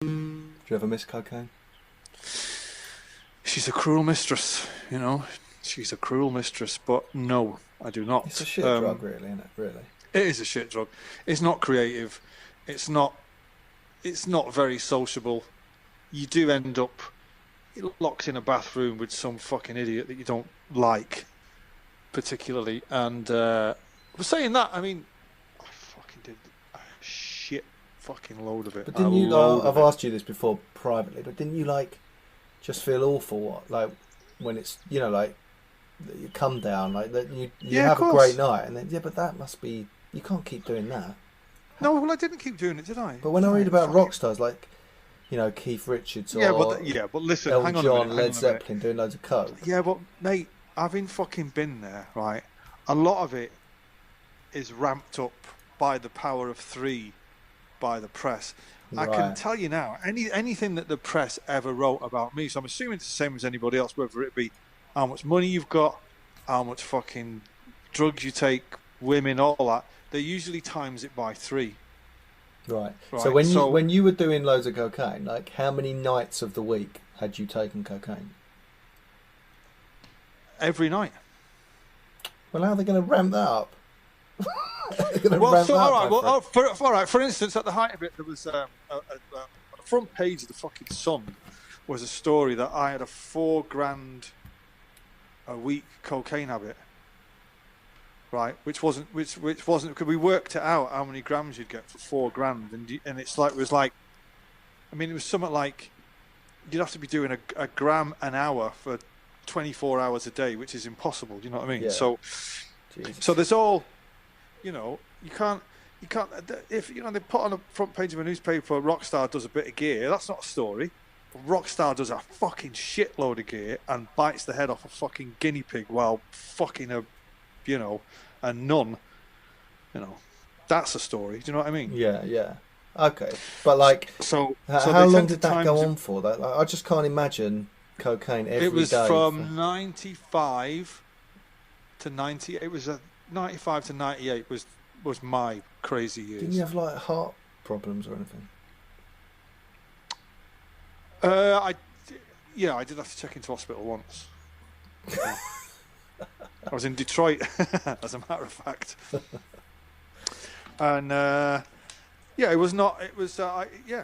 Do you ever miss cocaine? She's a cruel mistress, you know. She's a cruel mistress, but no, I do It's a not. shit drug, really, isn't it? Really. It is a shit drug. It's not creative. It's not. It's not very sociable. You do end up locked in a bathroom with some fucking idiot that you don't like particularly. And for saying that, I mean, I fucking did a shit fucking load of it. But A didn't you? load I've of it. asked you this before privately, but didn't you like just feel awful, like when it's like you come down, like that you Yeah, of have a great course. night, and then but that must be you can't keep doing that. No, well, I didn't keep doing it, did I? But when Did I read I? about Fucking. rock stars like Keith Richards Yeah, or but listen, Elton hang on a minute, John, hang Led on a minute. Zeppelin doing loads of coke, Yeah, but mate, having fucking been there, right? A lot of it is ramped up by the power of three by the press. I can right? tell you now, anything that the press ever wrote about me, so I'm assuming it's the same as anybody else, whether it be how much money you've got, how much fucking drugs you take, women, all that. They usually times it by three, Right. So right? So when you were doing loads of cocaine, like how many nights of the week had you taken cocaine? every night. Well, how are they going to ramp that up? They're going to Well, ramp so that all up right. by Well, three. all right. For instance, at the height of it, there was on the front page of the fucking Sun was a story that I had a 4 grand a week cocaine habit, right? Which wasn't because we worked it out how many grams you'd get for 4 grand, and it's like it was like, I mean, it was something like you'd have to be doing a gram an hour for 24 hours a day, which is impossible. Do you know what I mean? Yeah. So Jesus. there's all, you can't, if, they put on the front page of a newspaper, Rockstar does a bit of gear, that's not a story. Rockstar does a fucking shitload of gear and bites the head off a fucking guinea pig while fucking you know, a nun, you know, that's a story. Do you know what I mean? Yeah, yeah. Okay. But like, So how they long tend to did that go times it. on for? That I just can't imagine cocaine It every was day for. from 95 to 90. It was a 95 to 98 was my crazy Didn't you years. have like heart problems or anything? I yeah, I did have to check into hospital once. Yeah. I was in Detroit, as a matter of fact, and yeah, it was not. It was yeah,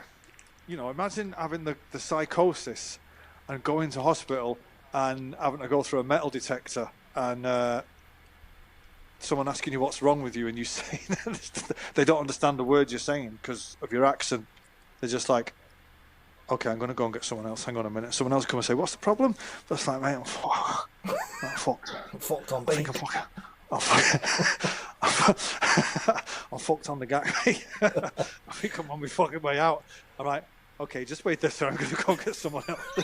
imagine having the psychosis and going to hospital and having to go through a metal detector and someone asking you what's wrong with you and you say they don't understand the words you're saying because of your accent. They're just like, okay, I'm going to go and get someone else. Hang on a minute. Someone else come and say, what's the problem? That's like, mate, I'm fucked. I'm fucked on I think beat. I'm fucking. I'm fucked on the gag, mate. I think I'm on my fucking way out. I'm like, okay, just wait there, sir. I'm going to go get someone else.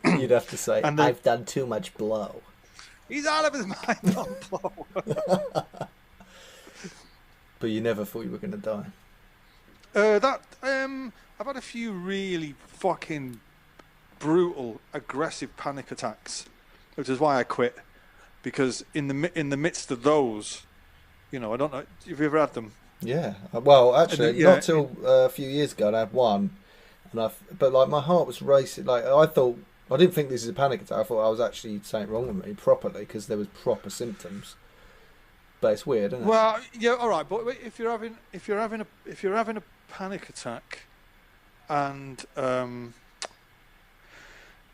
You'd have to say, And then I've done too much blow. he's out of his mind on blow. But you never thought you were going to die. I've had a few really fucking brutal, aggressive panic attacks, which is why I quit. Because in the midst of those, I don't know. Have you ever had them? Yeah. Well, actually, not Yeah, till a few years ago, I had one, but like my heart was racing. Like I thought, I didn't think this is a panic attack. I thought I was actually something wrong with me properly because there was proper symptoms. But it's weird, isn't it? well, yeah, all right. But if you're having a panic attack, and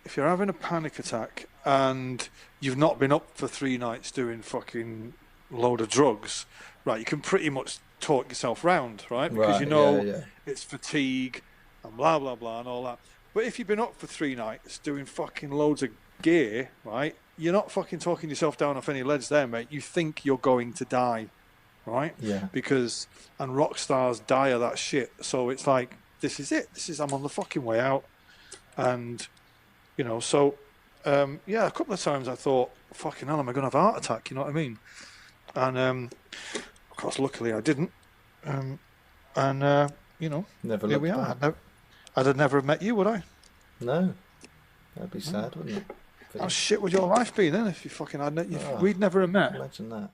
if you're having a panic attack and you've not been up for 3 nights doing fucking load of drugs, right? You can pretty much talk yourself round, right? Because Right. Yeah. Yeah. it's fatigue and blah blah blah and all that. But if you've been up for 3 nights doing fucking loads of gear, right? You're not fucking talking yourself down off any ledge there, mate. You think you're going to die, right? Yeah. And rock stars die of that shit. So it's like, this is it. I'm on the fucking way out. And, so, yeah, a couple of times I thought, fucking hell, am I going to have a heart attack? You know what I mean? And, of course, luckily I didn't. And, Never here we looked are. back. I'd have never met you, would I? No, that'd be sad, wouldn't it? How shit would your life be then if you fucking had Oh, we'd never have met? imagine that.